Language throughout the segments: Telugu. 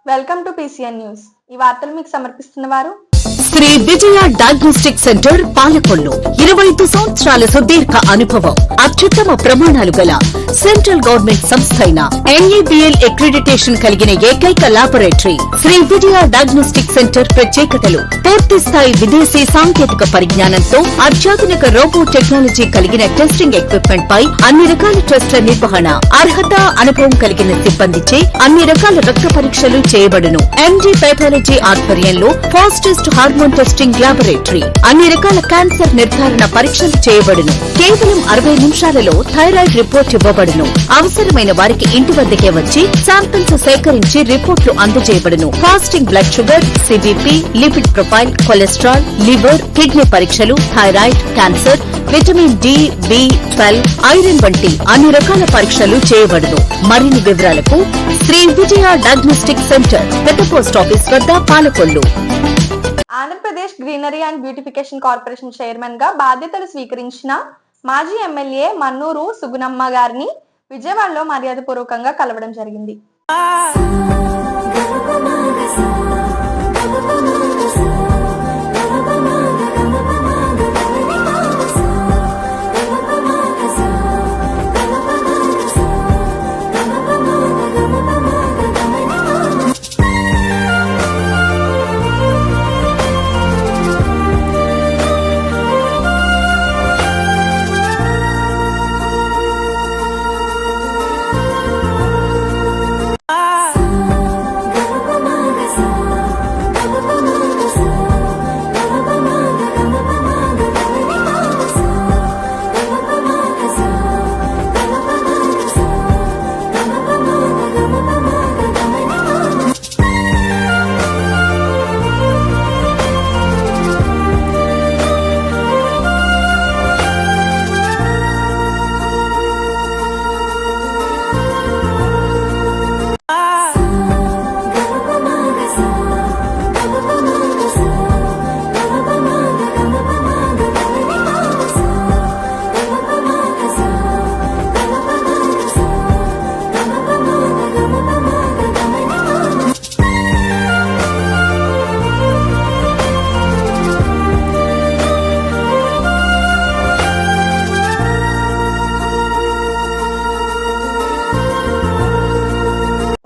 Welcome to PCN news. ఈ వార్తలు మీకు సమర్పిస్తున్న వారు శ్రీ విజయ డయాగ్నోస్టిక్ సెంటర్ పాలకొల్లు. 25 సంవత్సరాల సుదీర్ఘ అనుభవం, అత్యుత్తమ ప్రమాణాలు గల సెంట్రల్ గవర్నమెంట్ సంస్థ అయిన NABL అక్రిడిటేషన్ కలిగిన ఏకైక laboratory Shri Vijaya diagnostic centre. ప్రత్యేకతలు: పూర్తి స్థాయి విదేశీ సాంకేతిక పరిజ్ఞానంతో అత్యాధునిక రోబో టెక్నాలజీ కలిగిన టెస్టింగ్ ఎక్విప్మెంట్ పై అన్ని రకాల టెస్టుల నిర్వహణ, అర్హత, అనుభవం కలిగిన సిబ్బందిచే అన్ని రకాల రక్త పరీక్షలు చేయబడును. MD పెథాలజీ ఆధ్వర్యంలో ఫాస్టెస్ట్ హార్మోన్ టెస్టింగ్ లాబొరేటరీ, అన్ని రకాల క్యాన్సర్ నిర్ధారణ పరీక్షలు చేయబడును. కేవలం 60 నిమిషాలలో థైరాయిడ్ రిపోర్ట్ ఇవ్వబడును. అవసరమైన వారికి ఇంటి వద్దకే వచ్చి శాంపిల్స్ సేకరించి రిపోర్ట్లు అందజేయబడును. Fasting blood sugar, CBP, lipid profile, cholesterol, liver, kidney పరీక్షలు, thyroid, cancer, vitamin D, B12, iron వంటి అన్ని రకాల పరీక్షలు చేయబడును. మరిన్ని వివరాలకు శ్రీ విజయ డయాగ్నోస్టిక్ సెంటర్, పెద్ద పోస్ట్ ఆఫీస్ వద్ద, Palakollu. Andhra Pradesh greenery and beautification corporation chairman గా బాధ్యతలు స్వీకరించిన మాజీ ఎమ్మెల్యే మన్నూరు సుగుణమ్మ గారిని విజయవాడలో మర్యాదపూర్వకంగా కలవడం జరిగింది.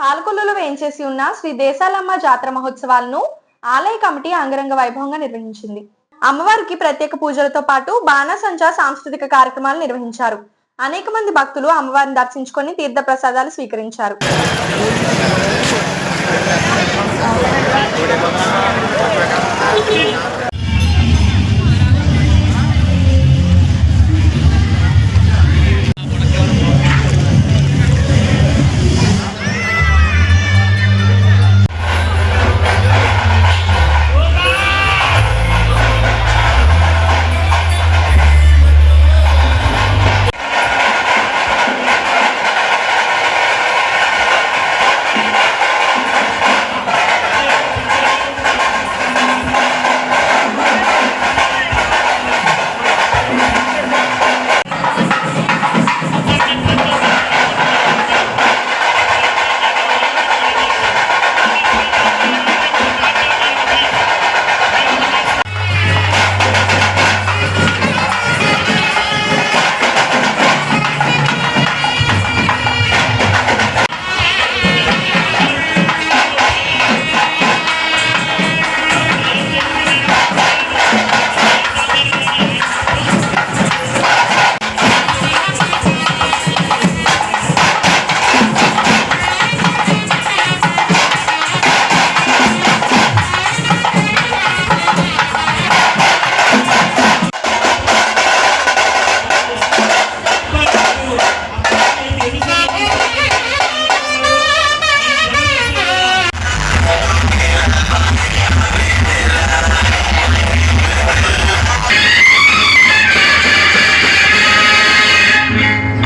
పాలకొల్లులో వేయించేసి ఉన్న శ్రీ దేశాలమ్మ జాతర మహోత్సవాలను ఆలయ కమిటీ అంగరంగ వైభవంగా నిర్వహించింది. అమ్మవారికి ప్రత్యేక పూజలతో పాటు బాణసంచా సాంస్కృతిక కార్యక్రమాలు నిర్వహించారు. అనేక మంది భక్తులు అమ్మవారిని దర్శించుకొని తీర్థ ప్రసాదాలు స్వీకరించారు.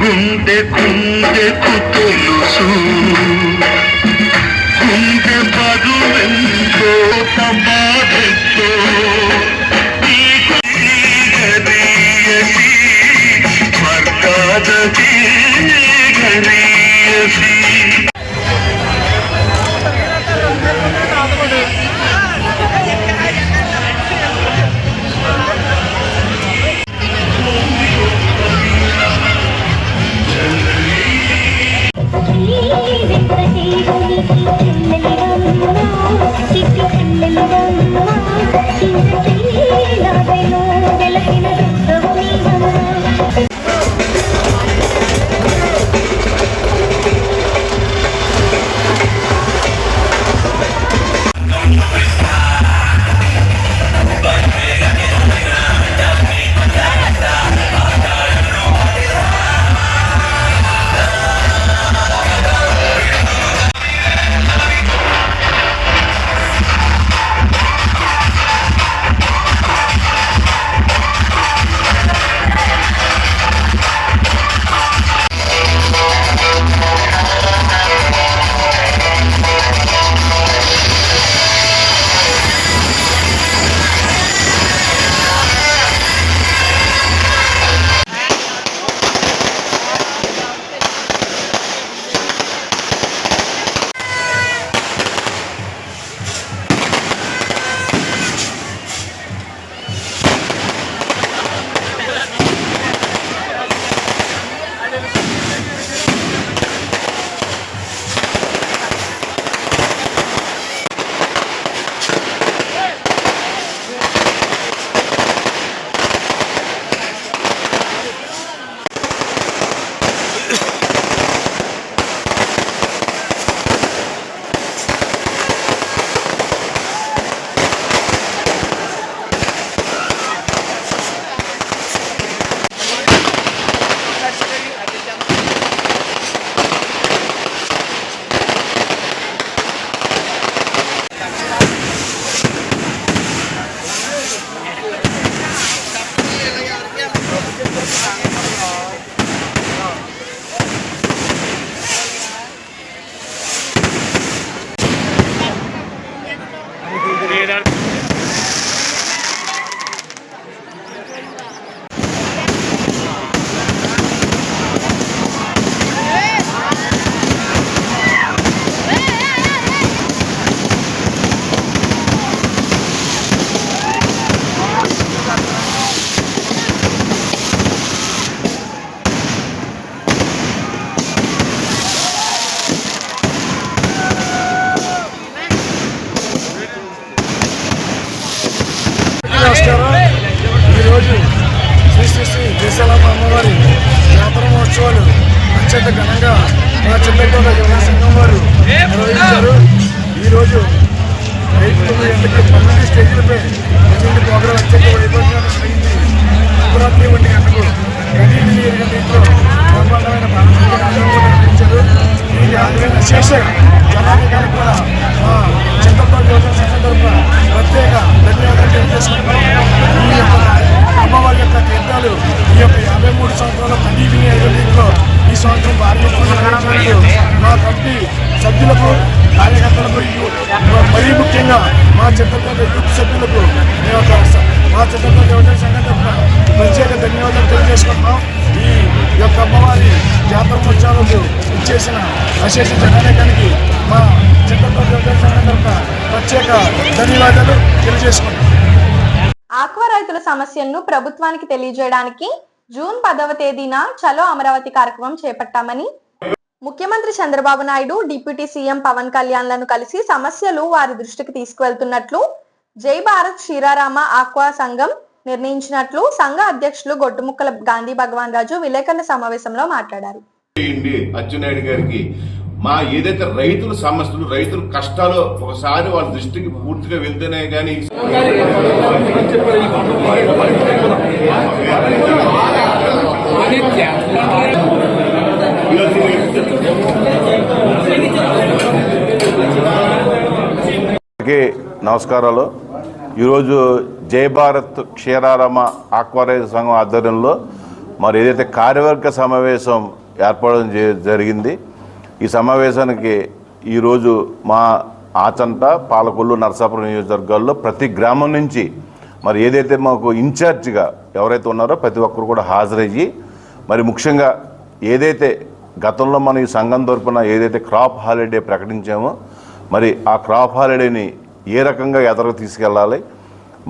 గుండె గుండెకు తెలుసు గుండె బరువెంతో బాధెంతో స్వర్గాదీ గరీయసి అమ్మవారి జాతర మహోత్సవాలు అత్యంత ఘనంగా మా చింతలతోట యువజన సంఘం వారు నిర్వహించారు. ఈరోజు రైతు 9 గంటలకి 12 స్టేజీలపై 12 ప్రోగ్రాం అత్యంత వైభవంగా జరిగింది. శివరాత్రి 1 గంటకు గణేష్ రీతిలో బ్రహ్మాండమైన పారంపరిక నాటకం నిర్వహించారు. దీనికి హాజరైన అశేష జనానికి కూడా మా చింతలతోట యువజన సంఘం తరఫున ప్రత్యేక ధన్యవాదాలు తెలియజేసుకుంటున్నాం. ఈ యొక్క అమ్మవారి యొక్క తీర్థాలు ఈ యొక్క 53 సంవత్సరాల కంటిన్యూ అయ్యే రీతిలో ఈ సంవత్సరం భారీ మా కమిటీ సభ్యులకు కార్యకర్తలకు మరీ ముఖ్యంగా మా చింతలతోట యూత్ సభ్యులకు మా చింతలతోట యువజన సంఘం తరఫున ప్రత్యేక ధన్యవాదాలు తెలియజేసుకుంటున్నాం. ఈ యొక్క అమ్మవారి జాతర ఉత్సవాలకు ఇచ్చేసిన అశేష జనానికి మా చింతలతోట యువజన సంఘం తరఫున ప్రత్యేక ధన్యవాదాలు తెలియజేసుకుంటున్నాం. ఆక్వా రైతుల సమస్యలను ప్రభుత్వానికి తెలియజేయడానికి జూన్ 10వ తేదీన చలో అమరావతి కార్యక్రమం చేపట్టామని ముఖ్యమంత్రి చంద్రబాబు నాయుడు, డిప్యూటీ సీఎం పవన్ కళ్యాణ్లను కలిసి సమస్యలు వారి దృష్టికి తీసుకువెళ్తున్నట్లు జై భారత్ క్షీరారామ ఆక్వా సంఘం నిర్ణయించినట్లు సంఘ అధ్యక్షులు గొట్టుముక్కల గాంధీ భగవాన్ రాజు విలేకరుల సమావేశంలో మాట్లాడారు. అచ్చెన్నాయుడు గారికి మా ఏదైతే రైతుల సమస్యలు, రైతుల కష్టాలు ఒకసారి వాళ్ళ దృష్టికి పూర్తిగా వెళ్తేనే కానీ నమస్కారాలు. ఈరోజు జై భారత్ క్షీరారామ ఆక్వా రైతు సంఘం ఆధ్వర్యంలో మరి ఏదైతే కార్యవర్గ సమావేశం ఏర్పడడం జరిగింది. ఈ సమావేశానికి ఈరోజు మా ఆచంట, పాలకొల్లు, నరసాపురం నియోజకవర్గాల్లో ప్రతి గ్రామం నుంచి మరి ఏదైతే మాకు ఇన్ఛార్జిగా ఎవరైతే ఉన్నారో ప్రతి ఒక్కరు కూడా హాజరయ్యి మరి ముఖ్యంగా ఏదైతే గతంలో మనం ఈ సంఘం తరపున ఏదైతే క్రాప్ హాలిడే ప్రకటించామో మరి ఆ క్రాప్ హాలిడేని ఏ రకంగా ఎదరకు తీసుకెళ్ళాలి,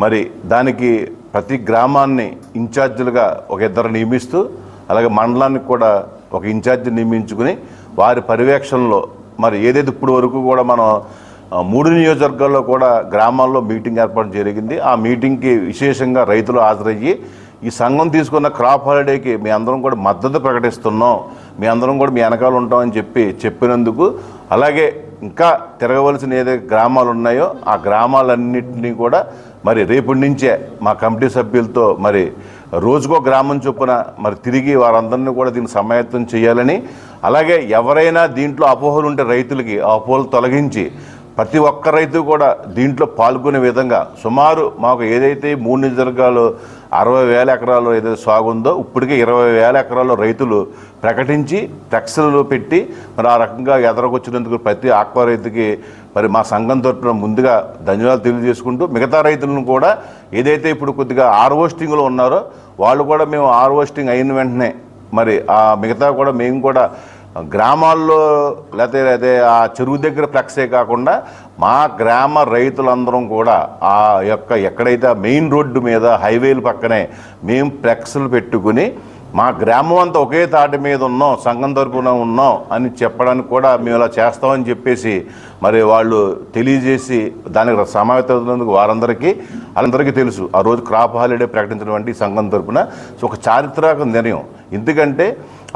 మరి దానికి ప్రతి గ్రామాన్ని ఇన్ఛార్జీలుగా ఒక ఇద్దరు నియమిస్తూ అలాగే మండలానికి కూడా ఒక ఇన్ఛార్జి నియమించుకుని వారి పర్యవేక్షణలో మరి ఏదైతే ఇప్పుడు వరకు కూడా మనం 3 నియోజకవర్గాల్లో కూడా గ్రామాల్లో మీటింగ్ ఏర్పాటు జరిగింది. ఆ మీటింగ్కి విశేషంగా రైతులు హాజరయ్యి ఈ సంఘం తీసుకున్న క్రాప్ హాలిడేకి మీ అందరం కూడా మద్దతు ప్రకటిస్తున్నాం, మీ అందరం కూడా మీ వెనకాల ఉంటామని చెప్పినందుకు, అలాగే ఇంకా తిరగవలసిన ఏదైతే గ్రామాలు ఉన్నాయో ఆ గ్రామాలన్నింటినీ కూడా మరి రేపటి నుంచే మా కమిటీ సభ్యులతో మరి రోజుకో గ్రామం చొప్పున మరి తిరిగి వారందరినీ కూడా దీన్ని సమాయత్తం చేయాలని, అలాగే ఎవరైనా దీంట్లో అపోహలు ఉంటే రైతులకి ఆ అపోహలు తొలగించి ప్రతి ఒక్క రైతు కూడా దీంట్లో పాల్గొనే విధంగా సుమారు మాకు ఏదైతే 3 నియోజకవర్గాలు 60,000 ఎకరాలు ఏదైతే సాగు ఉందో ఇప్పటికే 20,000 ఎకరాల్లో రైతులు ప్రకటించి టెక్స్లు పెట్టి మరి ఆ రకంగా ఎదరకొచ్చినందుకు ప్రతి ఆక్వా రైతుకి మరి మా సంఘం తరపున ముందుగా ధన్యవాదాలు తెలియజేసుకుంటూ మిగతా రైతులను కూడా ఏదైతే ఇప్పుడు కొద్దిగా హార్వెస్టింగ్లో ఉన్నారో వాళ్ళు కూడా మేము హార్వెస్టింగ్ అయిన వెంటనే మరి ఆ మిగతా కూడా మేము కూడా గ్రామాల్లో లేకపోతే ఆ చెరువు దగ్గర ఫ్లెక్సే కాకుండా మా గ్రామ రైతులందరం కూడా ఆ యొక్క ఎక్కడైతే మెయిన్ రోడ్డు మీద హైవేల పక్కనే మేము ఫ్లెక్స్లు పెట్టుకుని మా గ్రామం అంతా ఒకే తాటి మీద ఉన్నాం, సంఘం తరపున ఉన్నాం అని చెప్పడానికి కూడా మేము ఇలా చేస్తామని చెప్పేసి మరి వాళ్ళు తెలియజేసి దానికి సమావేశమైనందుకు వాళ్ళందరికీ తెలుసు ఆ రోజు క్రాప్ హాలిడే ప్రకటించినటువంటి సంఘం తరపున ఒక చారిత్రక నిర్ణయం. ఎందుకంటే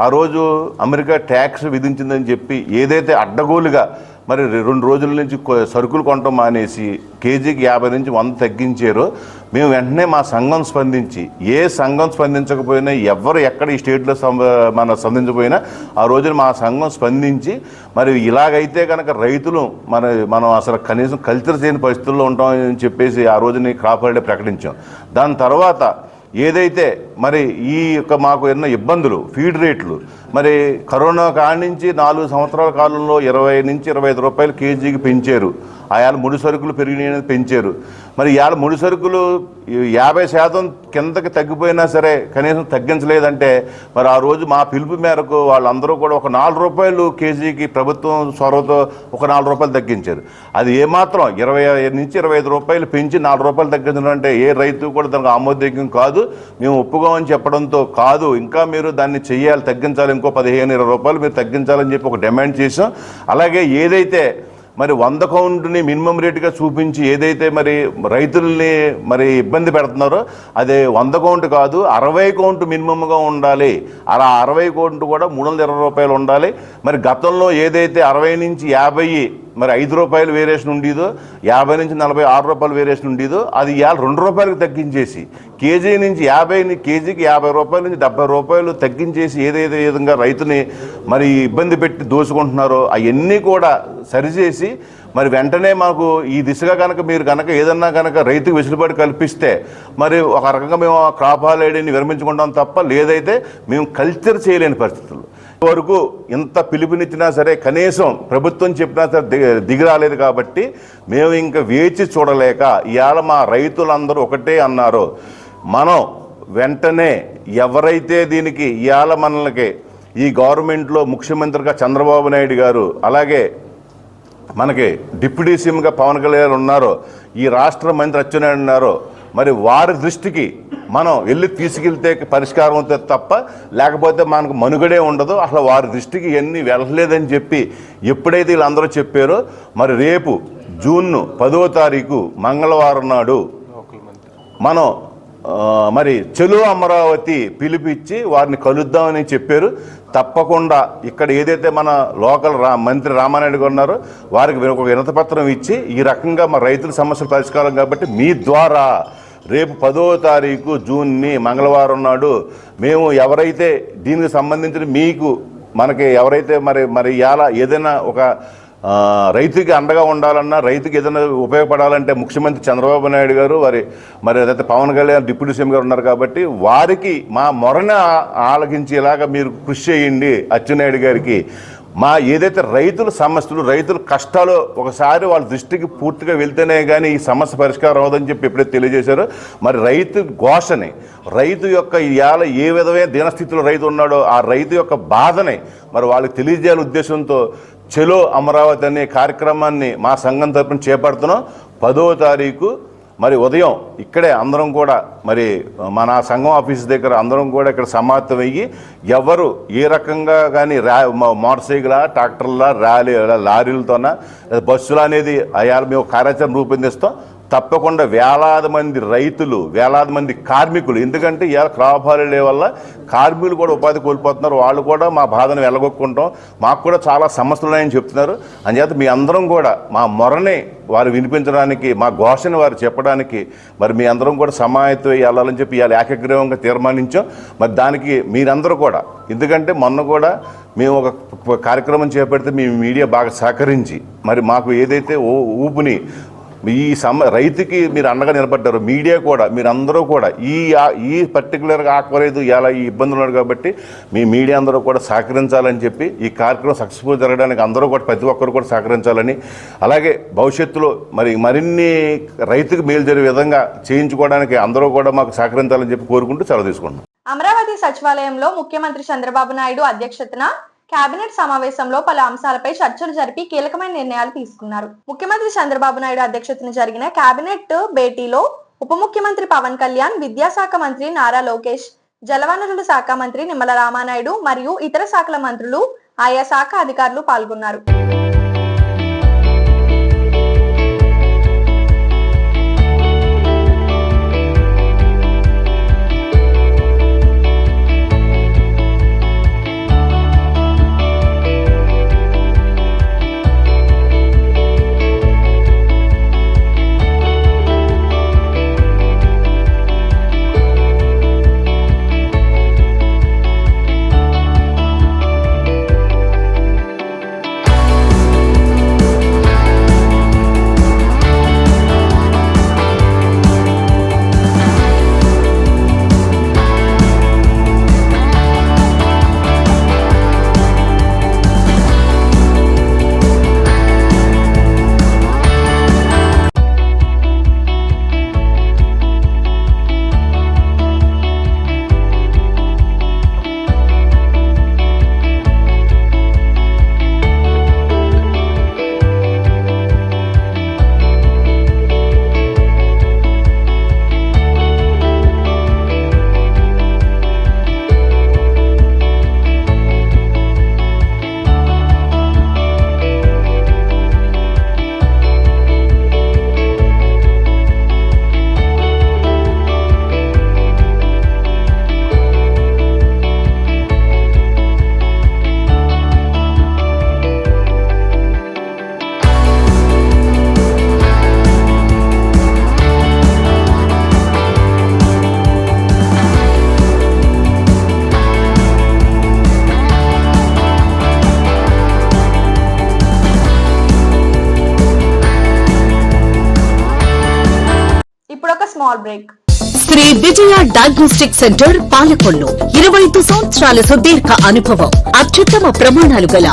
ఆ రోజు అమెరికా ట్యాక్స్ విధించిందని చెప్పి ఏదైతే అడ్డగోలుగా మరి 2 రోజుల నుంచి సరుకులు కొనటం మానేసి కేజీకి 50 నుంచి 100 తగ్గించారో మేము వెంటనే మా సంఘం స్పందించి, ఏ సంఘం స్పందించకపోయినా ఎవరు ఎక్కడ ఈ స్టేట్లో స్పందించకపోయినా ఆ రోజున మా సంఘం స్పందించి మరి ఇలాగైతే కనుక రైతులు మనం అసలు కనీసం కల్చర్ చేయని పరిస్థితుల్లో ఉంటామని చెప్పేసి ఆ రోజుని క్రాప్ హాలిడే ప్రకటించాం. దాని తర్వాత ఏదైతే మరి ఈ యొక్క మాకు ఎన్న ఇబ్బందులు ఫీడ్ రేట్లు మరి కరోనా కాడి నుంచి 4 సంవత్సరాల కాలంలో 20 నుంచి 25 రూపాయలు కేజీకి పెంచారు. ఆయాల ముడి సరుకులు పెరిగినాయని పెంచారు. మరి ఇవాళ ముడి సరుకులు 50% కిందకి తగ్గిపోయినా సరే కనీసం తగ్గించలేదంటే మరి ఆ రోజు మా పిలుపు మేరకు వాళ్ళందరూ కూడా ఒక 4 రూపాయలు కేజీకి ప్రభుత్వం చొరవతో ఒక 4 రూపాయలు తగ్గించారు. అది ఏమాత్రం 20 నుంచి 25 రూపాయలు పెంచి 4 రూపాయలు తగ్గించడం అంటే ఏ రైతు కూడా దానికి ఆమోదయోగ్యం కాదు, మేము ఒప్పుకోమని చెప్పడంతో కాదు, ఇంకా మీరు దాన్ని చెయ్యాలి, తగ్గించాలి, ఇంకో 15-20 రూపాయలు మీరు తగ్గించాలని చెప్పి ఒక డిమాండ్ చేసాం. అలాగే ఏదైతే మరి 100 కౌంట్ని మినిమం రేటుగా చూపించి ఏదైతే మరి రైతుల్ని మరి ఇబ్బంది పెడుతున్నారో అదే 100 కౌంట్ కాదు, 60 కౌంట్ మినిమంగా ఉండాలి. అలా 60 కౌంట్ కూడా 320 రూపాయలు ఉండాలి. మరి గతంలో ఏదైతే 60 నుంచి 50 మరి 5 రూపాయలు వేరియేషన్ ఉండేదో, 50 నుంచి 46 రూపాయలు వేరియేషన్ ఉండేదో అది ఇవాళ 2 రూపాయలకు తగ్గించేసి కేజీ నుంచి 50 కేజీకి 50 రూపాయల నుంచి 70 రూపాయలు తగ్గించేసి ఏదైతే విధంగా రైతుని మరి ఇబ్బంది పెట్టి దోచుకుంటున్నారో అవన్నీ కూడా సరిచేసి మరి వెంటనే మాకు ఈ దిశగా కనుక మీరు కనుక ఏదన్నా కనుక రైతుకు వెసులుబాటు కల్పిస్తే మరి ఒక రకంగా మేము క్రాప్ హాలిడేని విరమించుకుంటాం తప్ప లేదైతే మేము కల్చర్ చేయలేని పరిస్థితులు వరకు ఇంత పిలుపునిచ్చినా సరే కనీసం ప్రభుత్వం చెప్పినా సరే దిగి రాలేదు. కాబట్టి మేము ఇంకా వేచి చూడలేక ఇవాళ మా రైతులందరూ ఒకటే అన్నారు, మనం వెంటనే ఎవరైతే దీనికి ఇవాళ మనకి ఈ గవర్నమెంట్లో ముఖ్యమంత్రిగా చంద్రబాబు నాయుడు గారు, అలాగే మనకి డిప్యూటీ సీఎంగా పవన్ కళ్యాణ్ ఉన్నారో, ఈ రాష్ట్ర మంత్రి అచ్చెన్నాయుడు ఉన్నారో, మరి వారి దృష్టికి మనం వెళ్ళి తీసుకెళ్తే పరిష్కారం అవుతుంది తప్ప లేకపోతే మనకు మనుగడే ఉండదు. అసలు వారి దృష్టికి ఇవన్నీ వెళ్ళలేదని చెప్పి ఎప్పుడైతే వీళ్ళందరూ చెప్పారో మరి రేపు జూన్ 10వ తారీఖు మంగళవారం నాడు మనం మరి చెలో అమరావతి పిలిపిచ్చి వారిని కలుద్దామని చెప్పారు. తప్పకుండా ఇక్కడ ఏదైతే మన లోకల్ మంత్రి రామానాయుడు గారు ఉన్నారో వారికి ఒక వినతిపత్రం ఇచ్చి ఈ రకంగా మన రైతుల సమస్యల పరిష్కారం కాబట్టి మీ ద్వారా రేపు 10వ తారీఖు జూన్ని మంగళవారం నాడు మేము ఎవరైతే దీనికి సంబంధించిన మీకు మనకి ఎవరైతే మరి ఇవాళ ఏదైనా ఒక రైతుకి అండగా ఉండాలన్నా రైతుకి ఏదైనా ఉపయోగపడాలంటే ముఖ్యమంత్రి చంద్రబాబు నాయుడు గారు మరి అదైతే పవన్ కళ్యాణ్ డిప్యూటీ సీఎం గారు ఉన్నారు కాబట్టి వారికి మా మొరణ ఆలకించేలాగా మీరు కృషి చేయండి. అచ్చెన్నాయుడు గారికి మా ఏదైతే రైతుల సమస్యలు రైతుల కష్టాలు ఒకసారి వాళ్ళ దృష్టికి పూర్తిగా వెళ్తేనే కానీ ఈ సమస్య పరిష్కారం అవ్వదని చెప్పి ఎప్పుడైతే తెలియజేశారో మరి రైతు ఘోషని రైతు యొక్క ఇవాళ ఏ విధమైన దీనస్థితిలో రైతు ఉన్నాడో ఆ రైతు యొక్క బాధని మరి వాళ్ళకి తెలియజేయాల ఉద్దేశంతో చెలో అమరావతి అనే కార్యక్రమాన్ని మా సంఘం తరపున చేపడుతున్నాం. 10వ తారీఖు మరి ఉదయం ఇక్కడే అందరం కూడా మరి మన సంఘం ఆఫీస్ దగ్గర అందరం కూడా ఇక్కడ సమాప్తమయ్యి ఎవరు ఏ రకంగా కానీ మోటార్ సైకిలా ట్రాక్టర్లా లారీలతోనా బస్సులు అనేది అయ్యా మేము కార్యాచరణ రూపొందిస్తాం. తప్పకుండా వేలాది మంది రైతులు వేలాది మంది కార్మికులు ఎందుకంటే ఇవాళ క్రాప్ హాలిడే వల్ల కార్మికులు కూడా ఉపాధి కోల్పోతున్నారు. వాళ్ళు కూడా మా బాధను వెళ్ళగొక్కుంటాం, మాకు కూడా చాలా సమస్యలు ఉన్నాయని చెప్తున్నారు. అంచేత మీ అందరం కూడా మా మొరని వారు వినిపించడానికి మా ఘోషని వారు చెప్పడానికి మరి మీ అందరం కూడా సమాయత్తం వెళ్ళాలని చెప్పి ఇవాళ ఏకగ్రీవంగా తీర్మానించాం. మరి దానికి మీరందరూ కూడా ఎందుకంటే మొన్న కూడా మేము ఒక కార్యక్రమం చేపడితే మీ మీడియా బాగా సహకరించి మరి మాకు ఏదైతే ఊపుని ఈ రైతుకి మీరు అండగా నిలబడ్డారు. మీడియా కూడా మీరందరూ కూడా ఈ పర్టికులర్గా ఆక్వలేదు ఇలా ఈ ఇబ్బందులు ఉన్నారు కాబట్టి మీ మీడియా అందరూ కూడా సహకరించాలని చెప్పి ఈ కార్యక్రమం సక్సెస్ఫుల్ జరగడానికి అందరూ కూడా ప్రతి ఒక్కరు కూడా సహకరించాలని అలాగే భవిష్యత్తులో మరిన్ని రైతుకు మేలు జరిగే విధంగా చేయించుకోవడానికి అందరూ కూడా మాకు సహకరించాలని చెప్పి కోరుకుంటూ సెలవు తీసుకుంటున్నాం. అమరావతి సచివాలయంలో ముఖ్యమంత్రి చంద్రబాబు నాయుడు అధ్యక్షతన కేబినెట్ సమావేశంలో పలు అంశాలపై చర్చలు జరిపి కీలకమైన నిర్ణయాలు తీసుకున్నారు. ముఖ్యమంత్రి చంద్రబాబు నాయుడు అధ్యక్షతన జరిగిన కేబినెట్ భేటీలో ఉప ముఖ్యమంత్రి పవన్ కళ్యాణ్, విద్యాశాఖ మంత్రి నారా లోకేష్, జలవనరుల శాఖ మంత్రి నిమ్మల రామానాయుడు మరియు ఇతర శాఖల మంత్రులు, ఆయా శాఖ అధికారులు పాల్గొన్నారు. Small break. Shri Vijaya diagnostic centre Palakollu 25 సంవత్సరాల సుదీర్ఘ అనుభవం, అత్యుత్తమ ప్రమాణాలు గల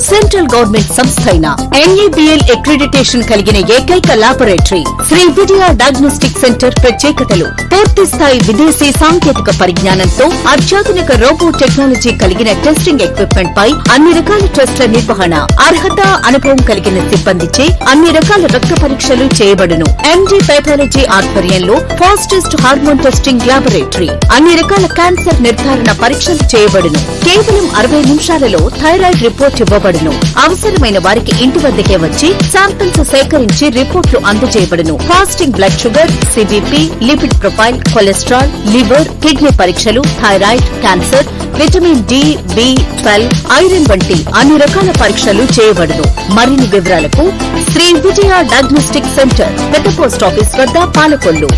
సెంట్రల్ గవర్నమెంట్ సంస్థ అయిన NABL అక్రిడిటేషన్ కలిగిన ఏకైక laboratory Shri Vijaya diagnostic centre. ప్రత్యేకతలు: పూర్తి స్థాయి విదేశీ సాంకేతిక పరిజ్ఞానంతో అత్యాధునిక రోబో టెక్నాలజీ కలిగిన టెస్టింగ్ ఎక్విప్మెంట్ పై అన్ని రకాల టెస్టుల నిర్వహణ, అర్హత, అనుభవం కలిగిన సిబ్బందిచే అన్ని రకాల రక్త పరీక్షలు చేయబడును. MD పైథాలజీ ఆధ్వర్యంలో ఫాస్టెస్ట్ హార్మోన్ టెస్టింగ్ ల్యాబొరేటరీ, అన్ని రకాల క్యాన్సర్ నిర్ధారణ పరీక్షలు చేయబడును. కేవలం 60 నిమిషాలలో థైరాయిడ్ రిపోర్ట్ ఇవ్వబడును. అవసరమైన వారికి ఇంటి వద్దకే వచ్చి శాంపిల్స్ సేకరించి రిపోర్ట్లు అందజేయబడును. Fasting blood sugar, CBP, lipid profile, cholesterol, liver, kidney పరీక్షలు, thyroid, cancer, vitamin D, B12, iron వంటి అన్ని రకాల పరీక్షలు చేయబడును. మరిన్ని వివరాలకు శ్రీ విజయ డయాగ్నోస్టిక్ సెంటర్, పెద్ద పోస్ట్ ఆఫీస్ వద్ద, పాలకొల్లు.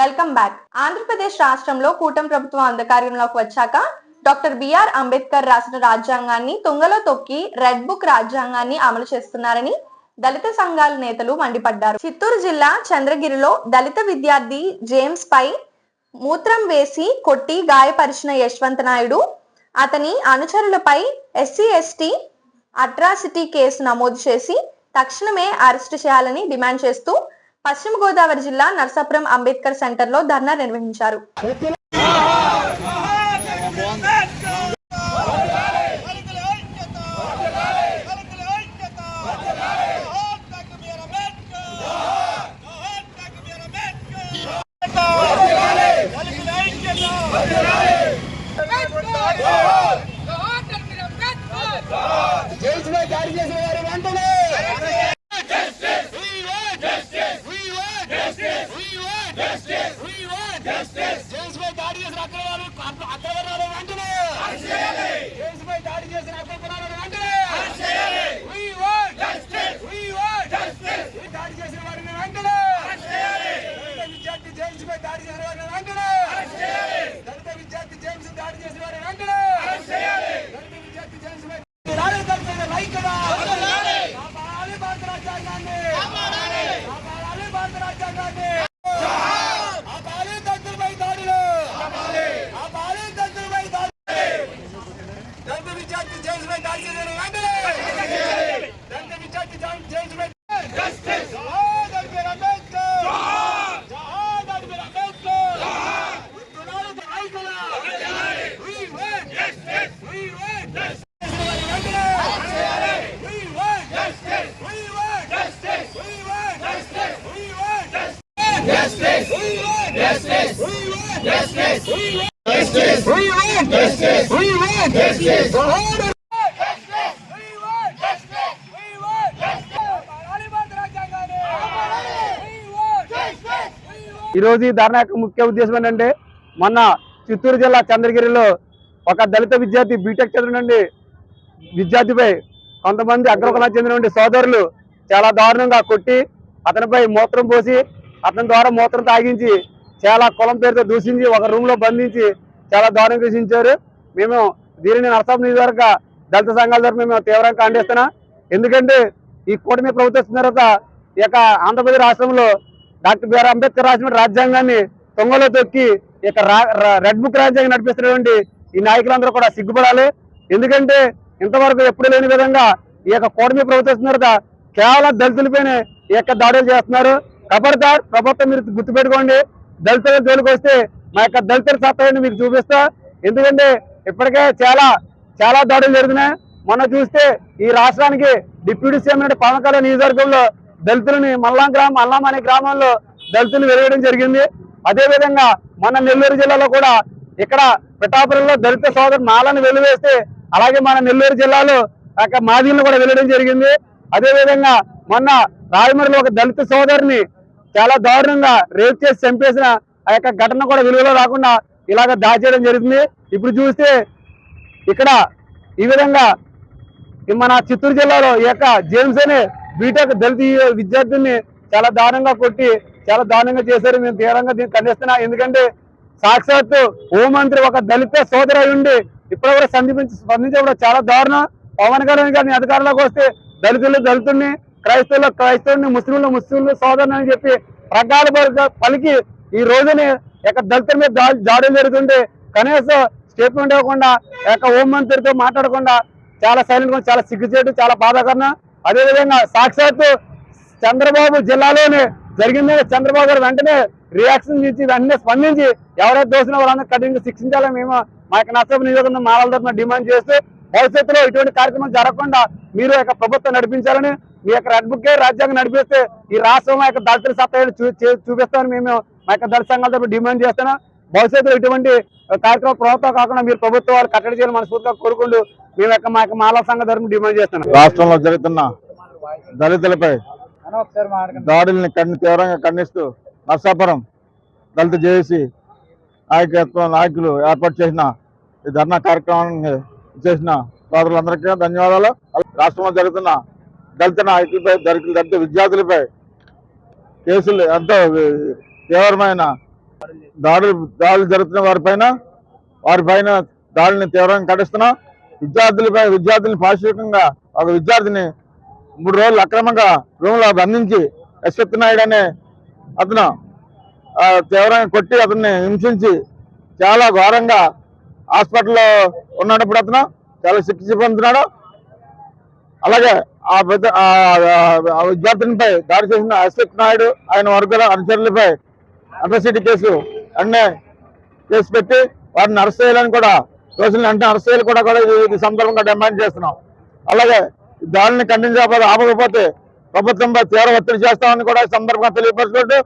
Welcome back. ఆంధ్రప్రదేశ్ రాష్ట్రంలో కూటమి ప్రభుత్వం అధికారంలోకి వచ్చాక డాక్టర్ బిఆర్ అంబేద్కర్ రాసిన రాజ్యాంగాన్ని తుంగలో తొక్కి రెడ్ బుక్ రాజ్యాంగాన్ని అమలు చేస్తున్నారని దళిత సంఘాల నేతలు మండిపడ్డారు. చిత్తూరు జిల్లా చంద్రగిరిలో దళిత విద్యార్థి జేమ్స్ పై మూత్రం వేసి కొట్టి గాయపరిచిన యశ్వంత్ నాయుడు, అతని అనుచరులపై SC/ST అట్రాసిటీ కేసు నమోదు చేసి తక్షణమే అరెస్టు చేయాలని డిమాండ్ చేస్తూ పశ్చిమ గోదావరి జిల్లా నర్సాపురం అంబేద్కర్ సెంటర్ లో ధర్నా నిర్వహించారు. ఈ రోజు ఈ ధర్నా యొక్క ముఖ్య ఉద్దేశం ఏంటంటే, మొన్న చిత్తూరు జిల్లా చంద్రగిరిలో ఒక దళిత విద్యార్థి బీటెక్ చదివినండి విద్యార్థిపై కొంతమంది అగ్రకులానికి చెందిన సోదరులు చాలా దారుణంగా కొట్టి అతనిపై మూత్రం పోసి అతని ద్వారా మూత్రం తాగించి చాలా కులం పేరుతో దూషించి ఒక రూమ్ లో బంధించి చాలా దారుణంగా దూషించారు. మేము దీనిని నర్సాపురం నియోజకవర్గ దళిత సంఘాల తరఫున మేము తీవ్రంగా ఖండిస్తున్నాం. ఎందుకంటే ఈ కూటమి ప్రభుత్వం తర్వాత ఈ యొక్క ఆంధ్రప్రదేశ్ రాష్ట్రంలో డాక్టర్ బిఆర్ అంబేద్కర్ రాసిన రాజ్యాంగాన్ని తొంగలో తొక్కి ఇక రెడ్ బుక్ రాజ్యాంగం నడిపిస్తున్నటువంటి ఈ నాయకులందరూ కూడా సిగ్గుపడాలి. ఎందుకంటే ఇంతవరకు ఎప్పుడు లేని విధంగా ఈ యొక్క కూటమి ప్రభుత్వం తర్వాత కేవలం దళితులపైనే ఈ యొక్క దాడులు చేస్తున్నారు. ఖబర్దార్ ప్రభుత్వం మీరు గుర్తుపెట్టుకోండి, దళితుల జోలికి వస్తే మా యొక్క దళితుల సత్తాన్ని మీకు చూపిస్తా. ఎందుకంటే ఇప్పటికే చాలా దాడులు జరుగుతున్నాయి. మొన్న చూస్తే ఈ రాష్ట్రానికి డిప్యూటీ సీఎం పవన్ కళ్యాణ్ నియోజకవర్గంలో దళితులని అల్లాం అనే గ్రామంలో దళితులు వెలువడం జరిగింది. అదేవిధంగా మన నెల్లూరు జిల్లాలో కూడా ఇక్కడ పిఠాపురంలో దళిత సోదరు మాలను వెలువేస్తే అలాగే మన నెల్లూరు జిల్లాలో మాదిలను కూడా వెళ్ళడం జరిగింది. అదేవిధంగా మొన్న రాజమండ్రిలో ఒక దళిత సోదరిని చాలా దారుణంగా రేప్ చేసి చంపేసిన ఆ యొక్క ఘటన కూడా వెలుగులో రాకుండా ఇలాగ దాచేయడం జరుగుతుంది. ఇప్పుడు చూస్తే ఇక్కడ ఈ విధంగా మన చిత్తూరు జిల్లాలో ఈ యొక్క జేమ్స్ అనే బీటెక్ దళిత విద్యార్థుల్ని చాలా దారుణంగా కొట్టి చాలా దారుణంగా చేశారు. మేము తీవ్రంగా దీన్ని ఖండిస్తున్నాం. ఎందుకంటే సాక్షాత్తు హోంమంత్రి ఒక దళిత సోదరు అయి ఉండి ఇప్పుడు కూడా స్పందించడం చాలా దారుణం. పవన్ కళ్యాణ్ గారిని అధికారంలోకి వస్తే దళితుల్ని దళితుల్ని, క్రైస్తవుల్ని ముస్లింలు సోదరుని అని చెప్పి ప్రగాఢ పలికి ఈ రోజుని దళితుల మీద దాడులు జరుగుతుంటే కనీసం స్టేట్మెంట్ ఇవ్వకుండా హోంమంత్రితో మాట్లాడకుండా చాలా సైలెంట్ గా చాలా సిగ్గుచేటు, చాలా బాధాకరణ. అదేవిధంగా సాక్షాత్తు చంద్రబాబు జిల్లాలోనే జరిగిందని చంద్రబాబు గారు వెంటనే రియాక్షన్ ఇచ్చి వెంటనే స్పందించి ఎవరైతే దోషిన వాళ్ళందరూ కఠినంగా శిక్షించాలని మేము మా యొక్క నష్టం నియోజకవర్గం మాలల తరఫున డిమాండ్ చేస్తూ భవిష్యత్తులో ఇటువంటి కార్యక్రమం జరగకుండా మీరు ప్రభుత్వం నడిపించాలని, మీ యొక్క రెడ్ బుక్ రాజ్యాంగం నడిపిస్తే ఈ రాష్ట్రం దళితుల సత్తాన్ని చూపిస్తామని మేము మా యొక్క దళిత సంఘాల తరఫున డిమాండ్ చేస్తున్నాం. భవిష్యత్తులో ఇటువంటి కార్యక్రమం ప్రభుత్వం కాకుండా మీరు ప్రభుత్వాలు కట్టడి చేయాలని మనస్ఫూర్తిగా కోరుకుంటూ మేము మా యొక్క మాలల సంఘ తరఫున డిమాండ్ చేస్తున్నాం. రాష్ట్రంలో జరుగుతున్న దళితులపై దాడుల్ని తీవ్రంగా ఖండిస్తూ నర్సాపురం దళిత జేఏసీ నాయకులు ఏర్పాటు చేసిన ఈ ధర్నా కార్యక్రమాన్ని చేసిన సోదరులందరికీ ధన్యవాదాలు. రాష్ట్రంలో జరుగుతున్న దళిత నాయకులపై దళిత విద్యార్థులపై కేసులు ఎంతో తీవ్రమైన దాడులు జరుగుతున్న వారిపైన దాడుల్ని తీవ్రంగా ఖండిస్తున్నాం. విద్యార్థుల్ని పాశవికంగా ఒక విద్యార్థిని 3 రోజులు అక్రమంగా రూమ్ లో బంధించి యశ్వత్ నాయుడు అనే అతను తీవ్రంగా కొట్టి అతన్ని హింసించి చాలా ఘోరంగా హాస్పిటల్లో ఉన్నప్పుడు అతను చాలా శిక్ష పొందుతున్నాడు. అలాగే ఆ విద్యార్థినిపై దాడి చేసిన యశ్వత్ నాయుడు ఆయన వర్గాల అనుచరులపై అట్రాసిటీ కేసు పెట్టి వారిని అరెస్ట్ చేయాలని కూడా దోషులను అంటే అరెస్ట్ చేయాలి కూడా ఈ సందర్భంగా డిమాండ్ చేస్తున్నాం. అలాగే దాడిని ఆపకపోతే ప్రభుత్వంపై తీవ్ర ఒత్తిడి చేస్తామని కూడా ఈ సందర్భంగా తెలియపరుచుకుంటూ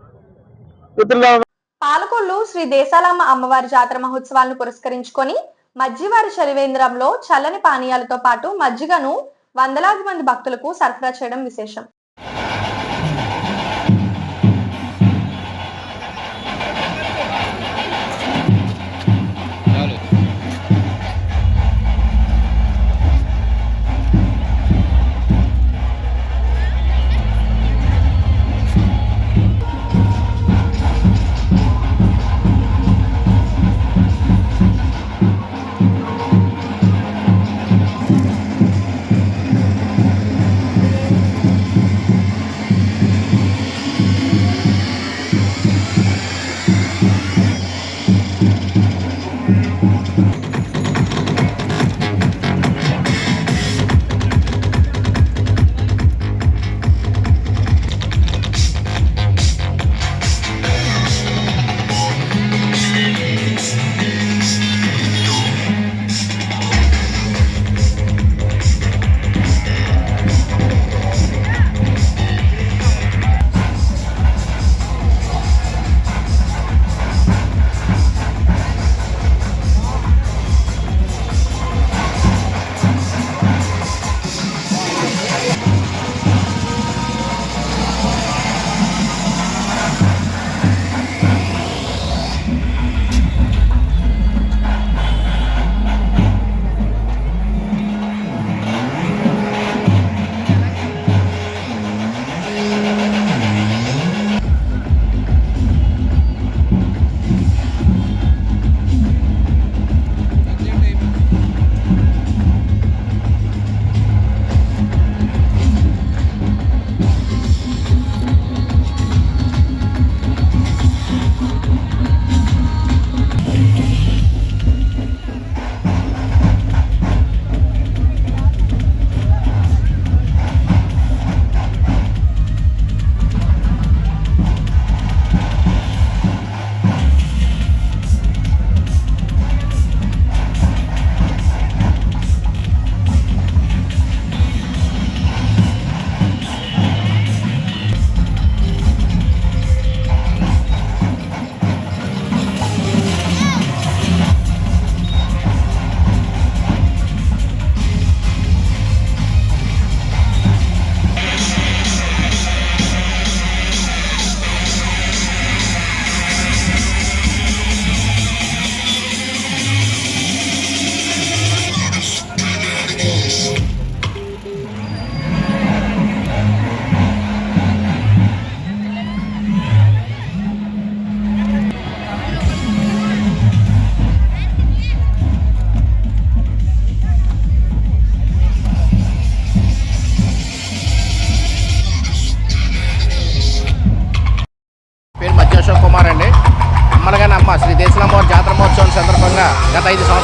పాలకొల్లు శ్రీ దేశాలమ్మ అమ్మవారి జాతర మహోత్సవాలను పురస్కరించుకొని మజ్జివారి శలివేంద్రంలో చల్లని పానీయాలతో పాటు మజ్జిగను వందలాది మంది భక్తులకు సరఫరా చేయడం విశేషం.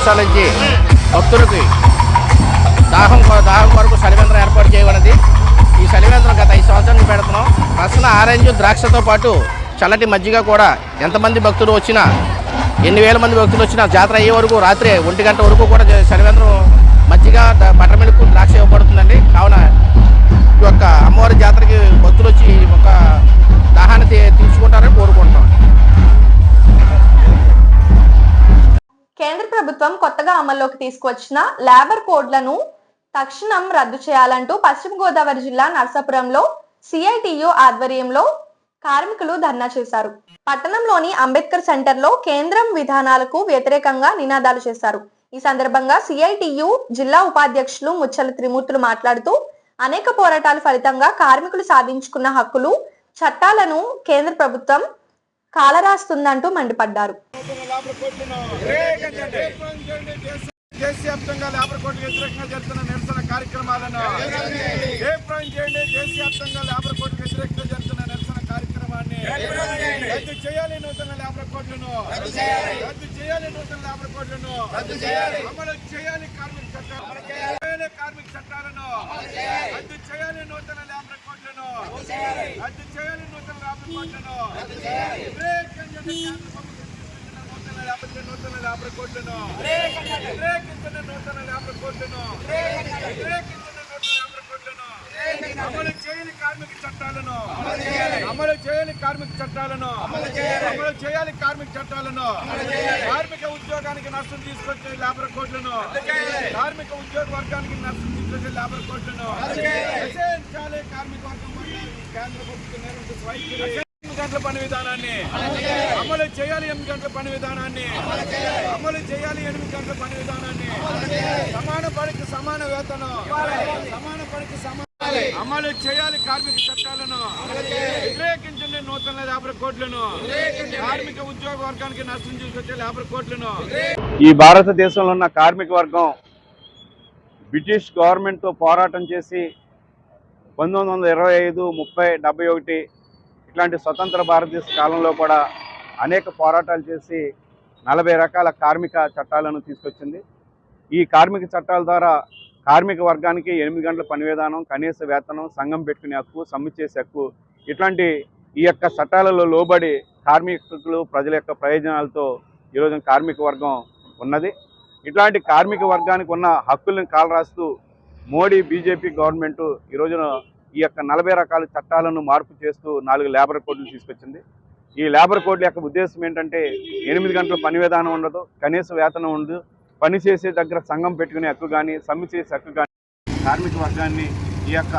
సంవత్సరాల నుంచి భక్తులకి దాహం కొరకు చలివేంద్రం ఏర్పాటు చేయబడింది. ఈ చలివేంద్రం గత 5 సంవత్సరాల నుంచి పెడుతున్నాం. రసన ఆరెంజ్ ద్రాక్షతో పాటు చల్లటి మజ్జిగ కూడా ఎంతమంది భక్తులు వచ్చినా, ఎన్ని వేల మంది భక్తులు వచ్చినా జాతర అయ్యే వరకు రాత్రి 1 గంట వరకు కూడా చలివేంద్రం మజ్జిగ బటర్ మిల్క్ ద్రాక్ష ఇవ్వబడుతుందండి. కావున ఈ యొక్క అమ్మవారి జాతరకి భక్తులు వచ్చి ఒక దాహాన్ని తీర్చుకుంటారని కోరుకుంటాం. కేంద్ర ప్రభుత్వం కొత్తగా అమల్లోకి తీసుకువచ్చిన లేబర్ కోడ్లను తక్షణం రద్దు చేయాలంటూ పశ్చిమ గోదావరి జిల్లా నర్సాపురంలో సిఐటియు ఆధ్వర్యంలో కార్మికులు ధర్నా చేశారు. పట్టణంలోని అంబేద్కర్ సెంటర్లో కేంద్రం విధానాలకు వ్యతిరేకంగా నినాదాలు చేశారు. ఈ సందర్భంగా సిఐటియు జిల్లా ఉపాధ్యక్షులు ముచ్చల త్రిమూర్తులు మాట్లాడుతూ అనేక పోరాటాల ఫలితంగా కార్మికులు సాధించుకున్న హక్కులు, చట్టాలను కేంద్ర ప్రభుత్వం కాలరాస్తుందంటూ మండిపడ్డారు. దేశవ్యాప్తంగా లేబర్ కోడ్కు వ్యతిరేకంగా జరుగుతున్న నిరసన కార్యక్రమాలను దేశవ్యాప్తంగా లేబర్ కోడ్కు వ్యతిరేకంగా జరుగుతున్న నిరసన కార్యక్రమాన్ని రద్దు చేయాలి. నూతన లేబర్ కోడ్లను రద్దు చేయాలి. నూతన లేబర్ కోడ్లను అమలు చేయాలి. కార్మిక చట్టాలను రద్దు చేయాలి. నూతన లేబర్ కోడ్లను రద్దు చేయాలి. నూతన లేబర్ కోడ్లను నూతన లేబర్ కోడ్లను అమలు చేయాలి. కార్మిక చట్టాలను అమలు చేయాలి. కార్మిక చట్టాలను అమలు చేయాలి. కార్మిక చట్టాలను కార్మిక ఉద్యోగానికి నష్టం తీసుకొచ్చే లేబర్ కోడ్లను, కార్మిక ఉద్యోగ వర్గానికి నష్టం తీసుకొచ్చే లేబర్ కోడ్లను రక్షించాలి. కార్మిక వర్గం కేంద్ర ప్రభుత్వం నిర్వహించే 8 గంటల పని విధానాన్ని అమలు చేయాలి. 8 గంటల పని విధానాన్ని అమలు చేయాలి. 8 గంటల పని విధానాన్ని సమాన పనికి సమాన వేతనం, సమాన పనికి సమాన అమలు చేయాలి. కార్మిక చట్టాలను వ్యతిరేకించండి. నూతన లేబర్ కోడ్లను, కార్మిక ఉద్యోగ వర్గానికి నష్టం తీసుకొచ్చే లేబర్ కోడ్లను. ఈ భారతదేశంలో ఉన్న కార్మిక వర్గం బ్రిటిష్ గవర్నమెంట్తో పోరాటం చేసి 1925, 30, 71 ఇట్లాంటి స్వతంత్ర భారతదేశ కాలంలో కూడా అనేక పోరాటాలు చేసి 40 రకాల కార్మిక చట్టాలను తీసుకొచ్చింది. ఈ కార్మిక చట్టాల ద్వారా కార్మిక వర్గానికి 8 గంటల పని విధానం, కనీస వేతనం, సంఘం పెట్టుకునే హక్కు, సమ్మె చేసే హక్కు, ఇట్లాంటి ఈ యొక్క చట్టాలలో లోబడి కార్మికులు ప్రజల యొక్క ప్రయోజనాలతో ఈరోజు కార్మిక వర్గం ఉన్నది. ఇట్లాంటి కార్మిక వర్గానికి ఉన్న హక్కులను కాలరాస్తూ మోడీ బీజేపీ గవర్నమెంట్ ఈ రోజున ఈ యొక్క 40 రకాల చట్టాలను మార్పు చేస్తూ 4 లేబర్ కోడ్లు తీసుకొచ్చింది. ఈ లేబర్ కోడ్ల యొక్క ఉద్దేశం ఏంటంటే 8 గంటల పని విధానం ఉండదు, కనీస వేతనం ఉండదు, పని చేసే దగ్గర సంఘం పెట్టుకునే హక్కు కానీ, సమ్మె చేసే హక్కు కానీ, కార్మిక వర్గాన్ని ఈ యొక్క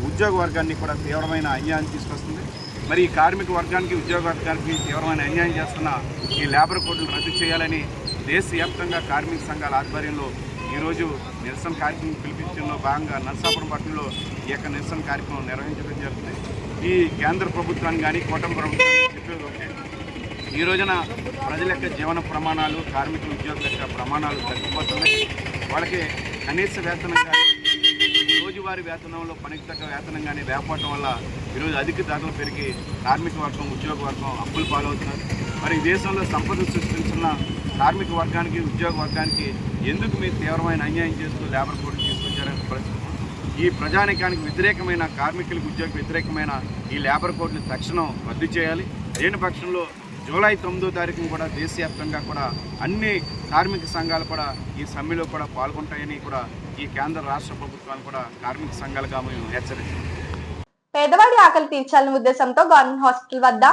ఉద్యోగ వర్గాన్ని కూడా తీవ్రమైన అన్యాయం తీసుకొస్తుంది. మరి ఈ కార్మిక వర్గానికి, ఉద్యోగ వర్గానికి తీవ్రమైన అన్యాయం చేస్తున్న ఈ లేబర్ కోడ్లు రద్దు చేయాలని దేశవ్యాప్తంగా కార్మిక సంఘాల ఆధ్వర్యంలో ఈరోజు నిరసన కార్యక్రమం పిలిపించడంలో భాగంగా నర్సాపురం పట్టణంలో ఈ యొక్క నిరసన కార్యక్రమం నిర్వహించడం జరుగుతుంది. ఈ కేంద్ర ప్రభుత్వాన్ని కానీ, కూటమి ప్రభుత్వాన్ని చెప్పేది ఒకటే, ఈ రోజున ప్రజల యొక్క జీవన ప్రమాణాలు, కార్మికుల ఉద్యోగుల యొక్క ప్రమాణాలు తగ్గిపోతున్నాయి. వాళ్ళకి కనీస వేతనం కానీ, రోజువారీ వేతనంలో పనికి తగ్గ వేతనం కానీ లేకపోవడం వల్ల ఈరోజు అధిక ధరలు పెరిగి కార్మిక వర్గం, ఉద్యోగ వర్గం అప్పులు పాలవుతున్నారు. మరి ఈ దేశంలో సంపద సృష్టించిన కార్మిక వర్గానికి, ఉద్యోగ వర్గానికి ఎందుకు మీరు తీవ్రమైన అన్యాయం చేస్తూ లేబర్ కోడ్ తీసుకొచ్చారని ప్రశ్న. ఈ ప్రజానికానికి వ్యతిరేకమైన, కార్మికులకు ఉద్యోగ వ్యతిరేకమైన ఈ లేబర్ కోడ్ని తక్షణం రద్దు చేయాలి. లేని పక్షంలో జూలై 9వ తారీఖున కూడా దేశవ్యాప్తంగా కూడా అన్ని కార్మిక సంఘాలు కూడా ఈ సమ్మెలో కూడా పాల్గొంటాయని కూడా ఈ కేంద్ర రాష్ట్ర ప్రభుత్వాలు కూడా కార్మిక సంఘాలుగా మేము హెచ్చరిస్తున్నాం. పేదవాడి ఆకలి తీర్చాలనే ఉద్దేశంతో గవర్నమెంట్ హాస్పిటల్ వద్ద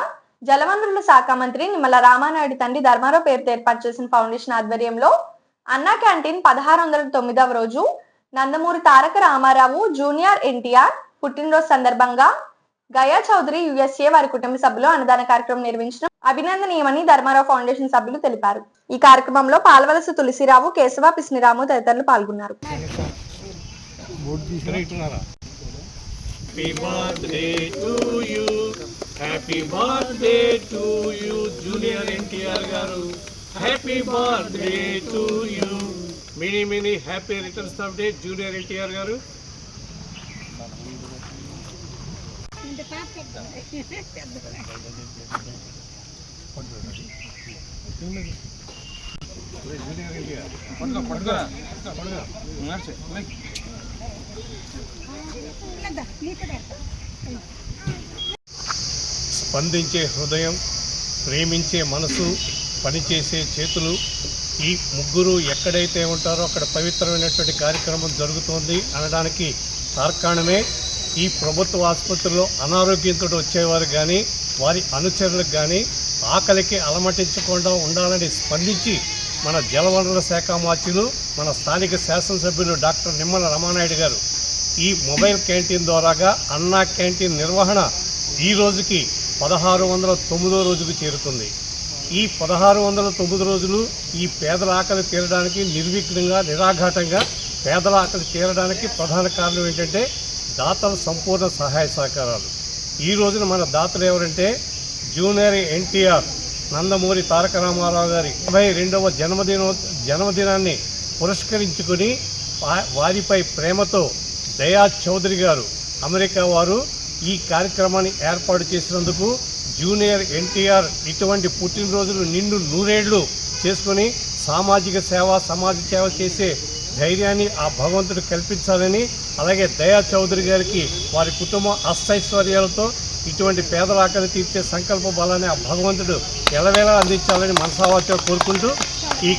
జలవనరుల శాఖ మంత్రి నిమ్మల రామానాయుడు తండ్రి ధర్మారావు పేరుతో ఏర్పాటు చేసిన ఫౌండేషన్ ఆధ్వర్యంలో అన్నా క్యాంటీన్ 1609వ రోజు నందమూరి తారక రామారావు జూనియర్ ఎన్టీఆర్ పుట్టినరోజు సందర్భంగా గయా చౌదరి USA వారి కుటుంబ సభ్యులు అన్నదాన కార్యక్రమం నిర్వహించడం అభినందనీయమని ధర్మారావు ఫౌండేషన్ సభ్యులు తెలిపారు. ఈ కార్యక్రమంలో పాల్వలస తులసిరావు, కేశవ పిస్నిరాము తదితరులు పాల్గొన్నారు. Happy birthday to you, Junior NTR garu. Happy birthday to you. Many happy returns of day, Junior NTR garu. స్పందించే హృదయం, ప్రేమించే మనసు, పనిచేసే చేతులు, ఈ ముగ్గురు ఎక్కడైతే ఉంటారో అక్కడ పవిత్రమైనటువంటి కార్యక్రమం జరుగుతోంది అనడానికి తార్కాణమే ఈ ప్రభుత్వ ఆసుపత్రిలో అనారోగ్యంతో వచ్చేవారు కానీ వారి అనుచరులకు కానీ ఆకలికి అలమటించకుండా ఉండాలని స్పందించి మన జలవనరుల శాఖ మంత్రులు, మన స్థానిక శాసనసభ్యులు డాక్టర్ నిమ్మల రమానాయుడు గారు ఈ మొబైల్ క్యాంటీన్ ద్వారాగా అన్నా క్యాంటీన్ నిర్వహణ ఈ రోజుకి 1609 రోజుకు చేరుతుంది. ఈ 1609 రోజులు ఈ పేదల ఆకలి తీరడానికి నిర్విఘ్నంగా, నిరాఘాటంగా పేదల ఆకలి తీరడానికి ప్రధాన కారణం ఏంటంటే దాతల సంపూర్ణ సహాయ సహకారాలు. ఈ రోజున మన దాతలు ఎవరంటే జూనియర్ ఎన్టీఆర్ నందమూరి తారక రామారావు గారి 52వ జన్మదినాన్ని పురస్కరించుకొని వారిపై ప్రేమతో దయా చౌదరి గారు అమెరికా వారు ఈ కార్యక్రమాన్ని ఏర్పాటు చేసినందుకు జూనియర్ ఎన్టీఆర్ ఇటువంటి పుట్టినరోజులు నిండు 100 ఏళ్ళు చేసుకొని సామాజిక సేవ, సమాజ సేవ చేసే ధైర్యాన్ని ఆ భగవంతుడు కల్పించాలని, అలాగే దయా చౌదరి గారికి వారి కుటుంబ అష్టైశ్వర్యాలతో ఇటువంటి పేదల ఆకలి తీర్చే సంకల్ప బలాన్ని ఆ భగవంతుడు ఎలవేళ అందించాలని మనసావాచ కోరుకుంటూ ఈ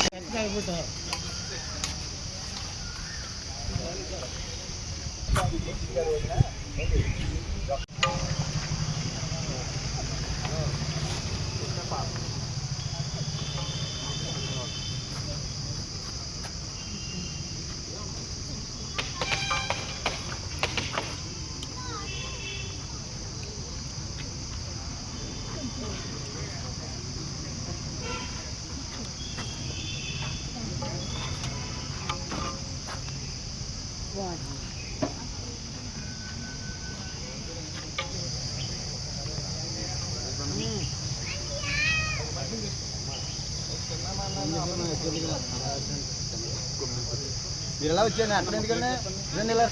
మీరు ఎలా వచ్చాను అక్కడ ఎందుకంటే ఇలా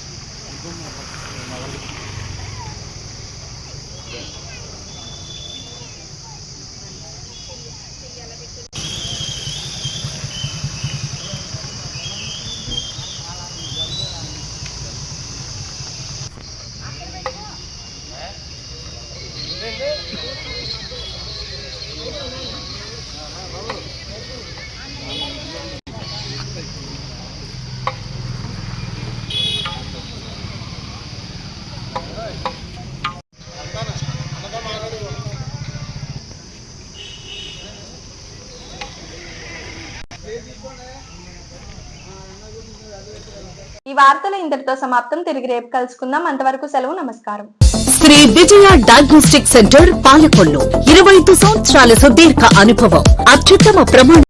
ఈ వార్తలు ఇంతటితో సమాప్తం. తిరిగి రేపు కలుసుకుందాం. అంతవరకు సెలవు. నమస్కారం. శ్రీ విజయ డయాగ్నోస్టిక్ సెంటర్ పాలకొల్లు 25 సంవత్సరాల సుదీర్ఘ అనుభవం, అత్యుత్తమ ప్రమాణ